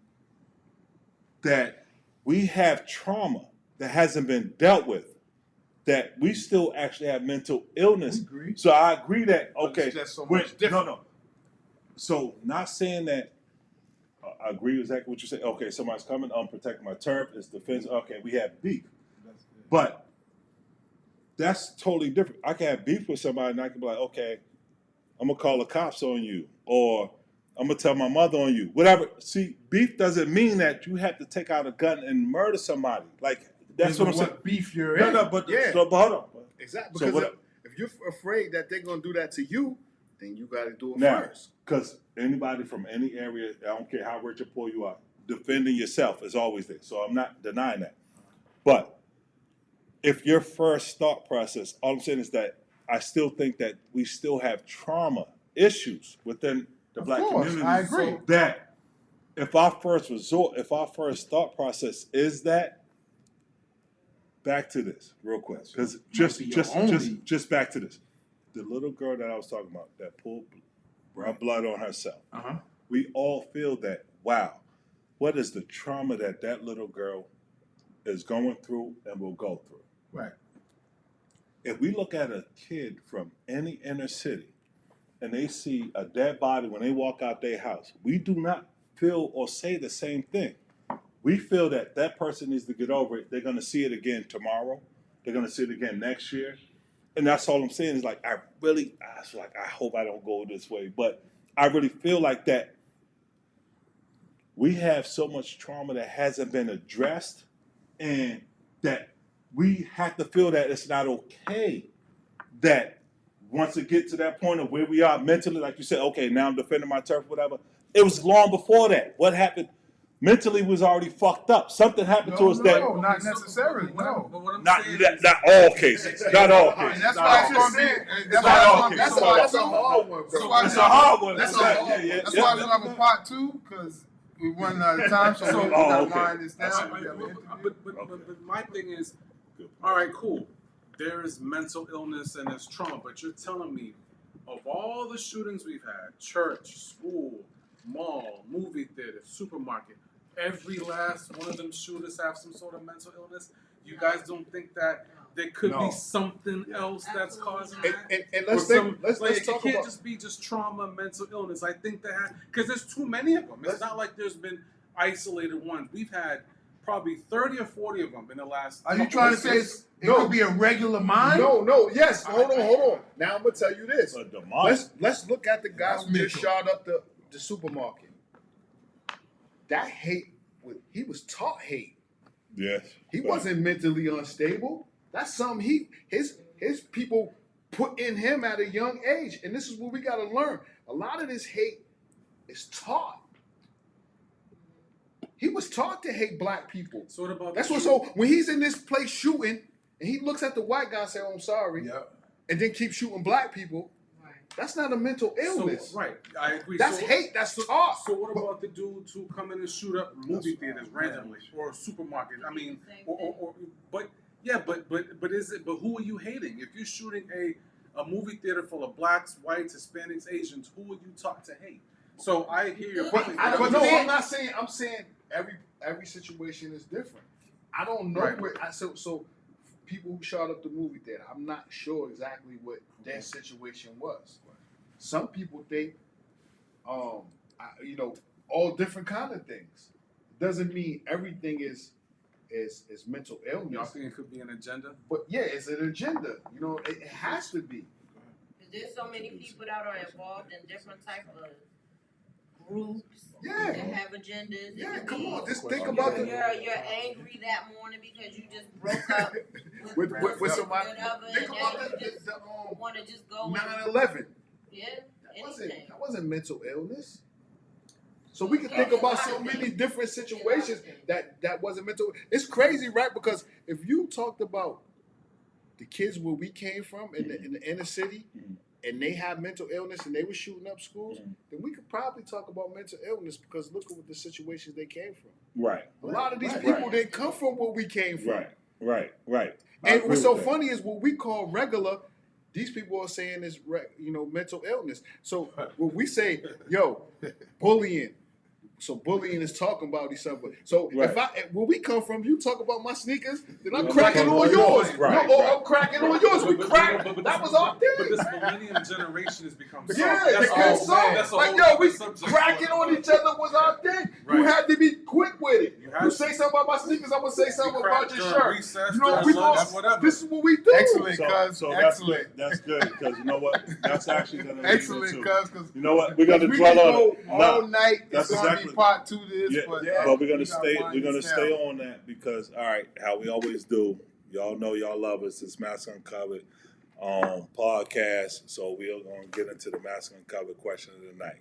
that we have trauma that hasn't been dealt with, that we still actually have mental illness. We agree. So I agree that, But okay, it's just so when- much different. No. So not saying that, I agree with exactly what you say. Okay, somebody's coming, I'm protecting my turf, it's defense. Okay, we have beef. But that's totally different. I can have beef with somebody and I can be like, okay, I'm gonna call the cops on you, or I'm gonna tell my mother on you. Whatever. See, beef doesn't mean that you have to take out a gun and murder somebody. Like that's what I'm saying. Beef you're No, in. no, but Yeah. hold on. Exactly. So Because what- if you're afraid that they're gonna do that to you, then you got to do it Now, first. because anybody from any area, I don't care how rich or poor you are, defending yourself is always there. So I'm not denying that. But if your first thought process, all I'm saying is that I still think that we still have trauma issues within the Of black course, community. I agree. That if our first thought process is that, back to this real quick, because Might be your only- just back to this. The little girl that I was talking about that pulled her blood on herself. Uh-huh. We all feel that, wow, what is the trauma that that little girl is going through and will go through? Right. If we look at a kid from any inner city and they see a dead body when they walk out their house, we do not feel or say the same thing. We feel that that person needs to get over it. They're going to see it again tomorrow. They're going to see it again next year. And that's all I'm saying is like, I hope I don't go this way, but I really feel like that we have so much trauma that hasn't been addressed, and that we have to feel that it's not okay that once it gets to that point of where we are mentally, like you said, okay, now I'm defending my turf, whatever. It was long before that. What happened? Mentally was already fucked up. Something happened to us No, that not necessarily. No. But what I'm not saying that, is, not all cases. Not all And cases. that's not why all it's gonna cases. be. Not That's all why cases. that's Not why all it's a cases. hard one. That's why It's a hard one. That's Yeah, why yeah, that's yeah. why we have a part two, because we run out of time, so we Oh, gotta okay. wind this down. Alright, We have an interview. but my thing is, all right, cool. There is mental illness and there's trauma, but you're telling me of all the shootings we've had, church, school, mall, movie theater, supermarket, every last one of them shooters have some sort of mental illness. You guys don't think that there could No. be something else that's causing And, that? and Or let's think, some- let's like, talk it can't about. just be just trauma, mental illness. I think that because there's too many of them. It's not like there's been isolated ones. We've had probably 30 or 40 of them in the last. Are you couple trying to of say years. it could be a regular mind? No, yes. Hold on. Now I'm gonna tell you this. A demonic. Let's look at the guy That's who just mental. shot up the supermarket. That hate, he was taught hate. Yes. He wasn't mentally unstable. That's something his people put in him at a young age. And this is what we gotta learn. A lot of this hate is taught. He was taught to hate black people. So what about That's the what. shoot- So when he's in this place shooting, and he looks at the white guy and say, "Oh, I'm sorry," Yep. and then keep shooting black people, that's not a mental illness. So, right, I agree. That's so, hate. That's taught. So what about the dudes who come in and shoot up movie theaters randomly or supermarkets? I mean, but is it? But who are you hating? If you're shooting a movie theater full of blacks, whites, Hispanics, Asians, who are you taught to hate? So I hear your point. But no, I'm not saying. I'm saying every situation is different. I don't know Right. where. So people who shot up the movie theater, I'm not sure exactly what their situation was. Some people think, all different kind of things. Doesn't mean everything is mental Y'all illness. think it could be an agenda? But yeah, it's an agenda. It has to be. There's so many people that are involved in different type of groups Yeah. that have agendas. It Yeah, could come be- on. Just think about the. You're angry that morning because you just broke up with somebody. whatever, Think and about now you the just want to just go and 9/11. yeah, That anything. wasn't mental illness. So we can think about so many different situations that wasn't mental. It's crazy, right? Because if you talked about the kids where we came from in the inner city, and they have mental illness and they were shooting up schools, then we could probably talk about mental illness because look at what the situations they came from. Right. A lot of these Right. people didn't come from where we came from. Right. I And agree what's so with that. funny is what we call regular, These people are saying it's mental illness. So when we say, yo, bullying. So bullying is talking about each other. So Right. where we come from, you talk about my sneakers, then I'm Well, cracking talking on about yours. yours. Right, No, right. I'm cracking on yours. We cracked. But That this- was our But thing. this millennium generation has become so. Yeah, that's the a kids whole- saw that's a like, whole yo, we different subject. cracking on each other was our thing. You Right. had to be quick with it. You had You to. say something about my sneakers, I'm gonna say something crack about your during shirt. recess, You know, during we lunch, gonna, whatever. this is what we do. Excellent, cuz. So that's Excellent. good. That's good because you know what? That's actually going to Excellent, cuz. You know what? We're going to we dwell can on go it. all No, night. that's It's gonna exactly- be part 2 to this, Yeah, but, but we're gonna we gotta stay. wind We're gonna this down. stay on that because all right, how we always do. Y'all know y'all love us. It's Mask Uncovered podcast. So we are gonna get into the Mask Uncovered question of the night.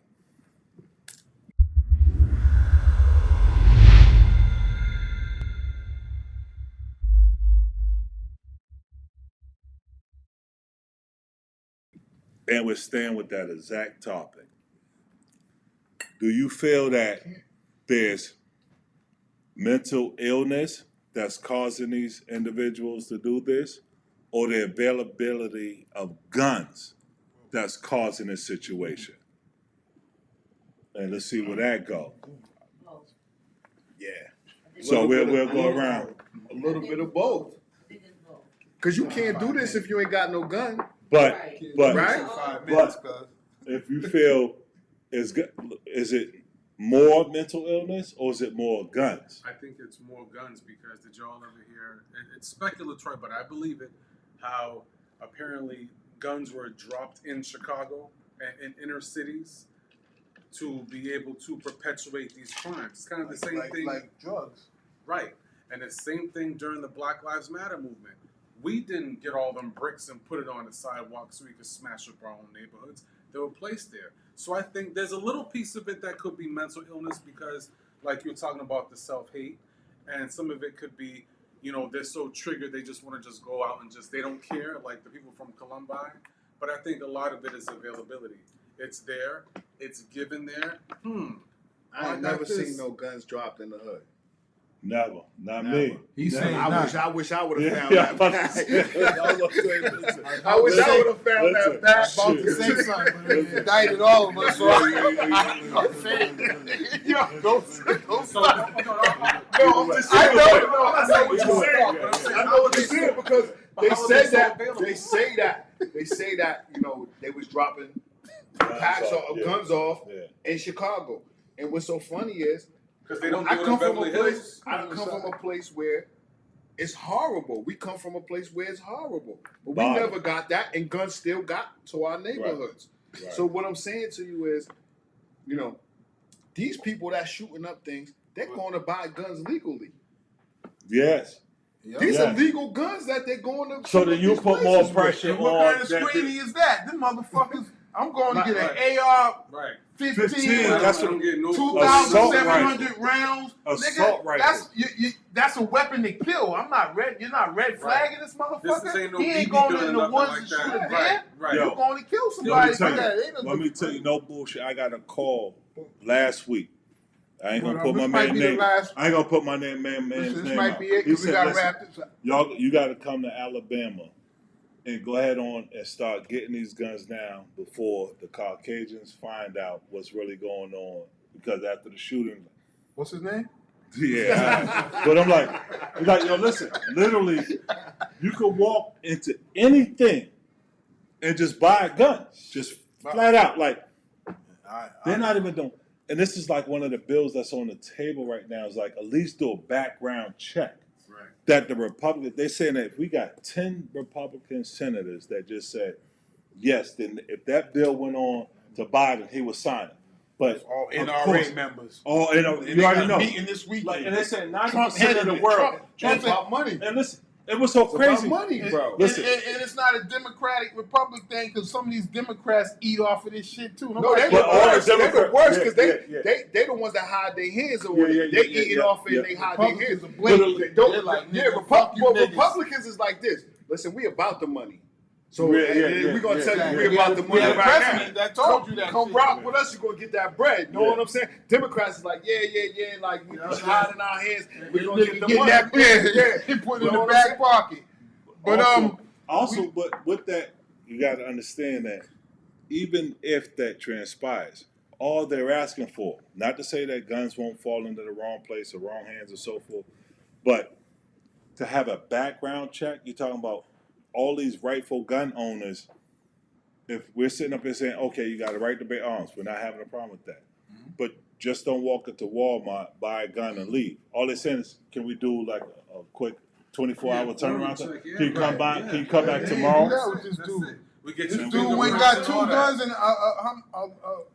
And we're staying with that exact topic. Do you feel that there's mental illness that's causing these individuals to do this, or the availability of guns that's causing this situation? And let's see where that go. Yeah. So Little bit we'll of- go around. A little bit of both. I think it's both. Cause you can't do this if you ain't got no gun. But Right. but Right? 5 minutes, cuz. if you feel is it more mental illness or is it more guns? I think it's more guns because did y'all ever hear? It's speculatory, but I believe it. How apparently guns were dropped in Chicago and in inner cities to be able to perpetuate these crimes. It's kind of the same thing, Like drugs. right? And the same thing during the Black Lives Matter movement. We didn't get all them bricks and put it on the sidewalk so we could smash up our own neighborhoods. They were placed there. So I think there's a little piece of it that could be mental illness because, like you're talking about the self-hate, and some of it could be, they're so triggered they just want to just go out and they don't care, like the people from Columbine. But I think a lot of it is availability. It's there. It's given there. I ain't got never this. seen no guns dropped in the hood. Never, not Never. me. He's Never. saying I not. wish I would have Yeah, found yeah, I'm about to that. say- I was gonna say, listen. I wish I would have found Listen, that back. About to shit. say something, but it indicted all of us. So I'm saying, yo, don't stop. No, I'm just saying. I know what you're saying. I know what you're saying because they How are said they so that. available? They say that. They was dropping packs of Yeah. guns off Yeah. in Chicago. And what's so funny is Because they don't I do it in come from Beverly a place. Hills. I come from a place where it's horrible. We come from a place where it's horrible, but we Bottom. never got that, and guns still got to our neighborhoods. Right. So what I'm saying to you is, these people that shooting up things, they're going to buy guns legally. Yes. These Yeah. are legal guns that they're going to. So shoot then up you these put more places with. pressure And what on kind of that- screening is that? Them motherfuckers, I'm going to Right, get an AR Right. 15, that's I don't get no 2,700 rounds. Assault Nigga, rifle. that's a weapon to kill. I'm not red. You're not red flagging this This motherfucker. ain't no He ain't BB going gun in or the nothing woods like and that. shoot a Right, deer. right. You're Yo. going to kill Let somebody. me tell for that. you. Ain't no Let me tell you, no bullshit. I got a call last week. I ain't gonna But, put my this might man be the name. last. I ain't gonna put my man's This name might out. be it He because we said, got to "Listen, wrap this up. y'all, you got to come to Alabama and go ahead on and start getting these guns down before the Caucasians find out what's really going on. Because after the shooting, What's his name? yeah. But I'm like, yo, listen. Literally, you could walk into anything and just buy a gun, just flat out. Like they're not even doing. And this is like one of the bills that's on the table right now. Is like at least do a background check. Right. That the Republican, they're saying that if we got 10 Republican senators that just said yes, then if that bill went on to Biden, he would sign it. But All of NRA course, members. all And you they already got a know. meeting this weekend. Like, and they said 90% Trump of the headed it. world. It's Trump- about money. And listen, it was so It's crazy. about money, bro. Listen. And it's not a Democratic Republic thing because some of these Democrats eat off of this shit too. No, Nobody they But the all the worst. They're the Democrats- worst because yeah. they the ones that hide their hands on Yeah, it. yeah, They yeah, eating yeah, off it yeah. and they hide their hands. Republicans are blatant. They don't, They're like, yeah, nigga, fuck you niggas. Republicans is like this. Listen, we about the money. So Yeah, and yeah, then yeah, we're gonna yeah, tell yeah. you we about the money We had a right president now. that told you that Come shit. rock with us, you're gonna get that bread. Know Yeah. what I'm saying? Democrats is like, yeah, like we just hiding our hands. We're gonna get the Get money. that bread. Yeah. He put it You in know the what I'm back pocket. But also, but with that, you got to understand that even if that transpires, all they're asking for, not to say that guns won't fall into the wrong place or wrong hands or so forth, but to have a background check, you're talking about all these rightful gun owners. If we're sitting up here saying, okay, you got a right to bear arms, we're not having a problem with that. But just don't walk into Walmart, buy a gun, and leave. All they're saying is, can we do like a quick 24-hour turnaround? check, yeah, Can you come right, by? yeah. Can you come back Yeah, tomorrow? you got what this That's dude. it. We get This you dude finger went prints got and 2 all that. guns and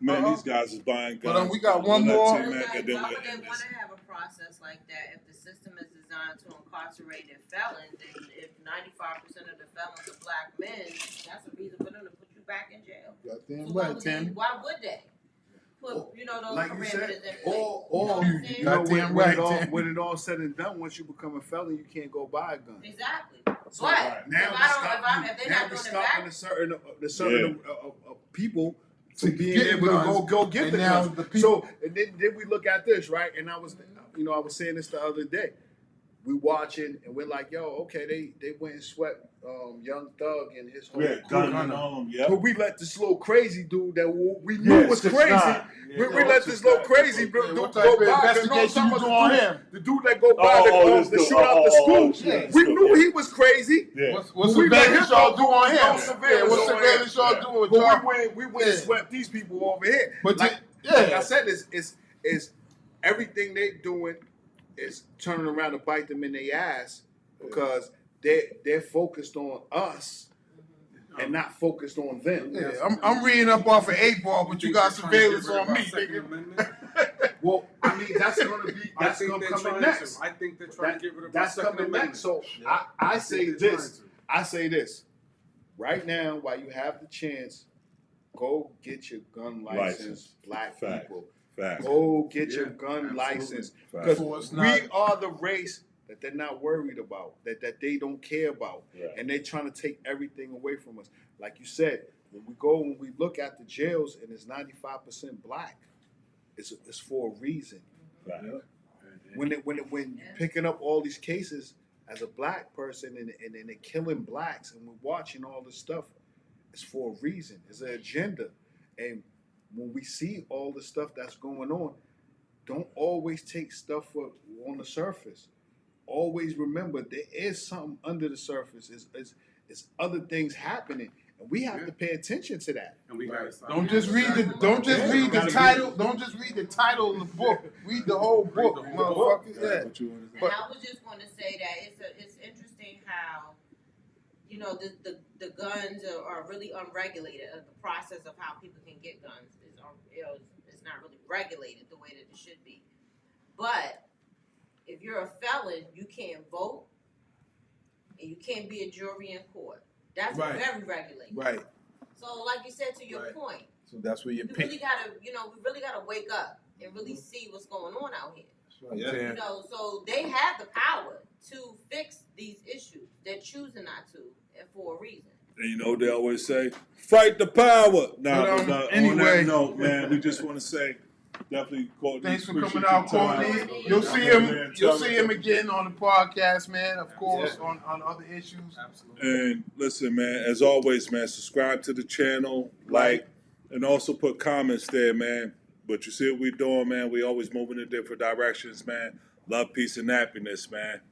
Man, these guys is buying guns. But, we got one Let's more. see, But man, it's like, and then why we would they end want this. to have a process like that if the system is designed to incarcerate felons, and if 95% of the felons are black men, that's a reason for them to put you back in jail. Goddamn So why right, would they? Tammy. Why would they put those Like you parameters said, in place? all You know what I'm you saying? you know, Goddamn when right, it all Tammy. when it all said and done, once you become a felon, you can't go buy a gun. Exactly. So, But right. Now if they're now not we're doing it stopping back, the certain people To from being get able guns, to go get and the now guns. the people- So and then we look at this, right? And I was saying this the other day. We watching and we're like, yo, okay, they went and swept Young Thug and his whole Yeah, gun crew. and all them, yep. But we let this little crazy dude that we knew Yeah, was 6'9". crazy. Yeah, we let this little crazy dude what go type of by. investigation you do on him? The dude that go by this the dude. shoot out the school. Yeah. We knew he was crazy. Yeah. What We let surveillance him y'all go do on him? no Yeah, surveillance what on surveillance him. y'all Yeah. do with But y'all? we went and swept these people over here. But like I said, is everything they doing is turning around to bite them in their ass because they're focused on us and not focused on them. Yeah, I'm reading up off of 8-Ball, but you got surveillance on me, nigga. Well, I mean that's gonna come in next. I think they're trying to get rid of That's the Second coming Amendment. next. So Yeah. I think say they're this. trying to. I say this. Right now, while you have the chance, go get your gun license, black Fact. people. Facts. Go get your Yeah, gun absolutely. license. Facts. Because So it's we not- are the race that they're not worried about, that they don't care about. Right. And they're trying to take everything away from us. Like you said, when we look at the jails and it's 95% black, it's for a reason. Facts. When you're picking up all these cases as a black person and they're killing blacks and we're watching all this stuff, it's for a reason. It's an agenda. And when we see all the stuff that's going on, don't always take stuff on the surface. Always remember there is something under the surface. It's other things happening. And we have to pay attention to that. And we gotta stop. Don't just read the title. Don't just read the title of the book. Read the whole book, Read the whole book. motherfucker. Yeah. What you want to say? and I was just going to say that it's interesting how the guns are really unregulated. The process of how people can get guns is not really regulated the way that it should be. But if you're a felon, you can't vote and you can't be a jury in court. That's Right. very regulated. Right. So, like you said, to your Right. point, So that's where you we pick. really gotta wake up and really see what's going on out here. Yeah. So they have the power to fix these issues. They're choosing not to, and for a reason. And you know what they always say? Fight the power. Nah, But, on anyway. that note, man, we just want to say, definitely, Courtney. Thanks for appreciate coming out, your time. Courtney. Yeah. You'll see Yeah, him. man, You'll tell see me. him again on the podcast, man. Of course, on other issues. Absolutely. And listen, man, as always, man, subscribe to the channel, like, and also put comments there, man. But you see what we're doing, man. We always moving in different directions, man. Love, peace, and happiness, man.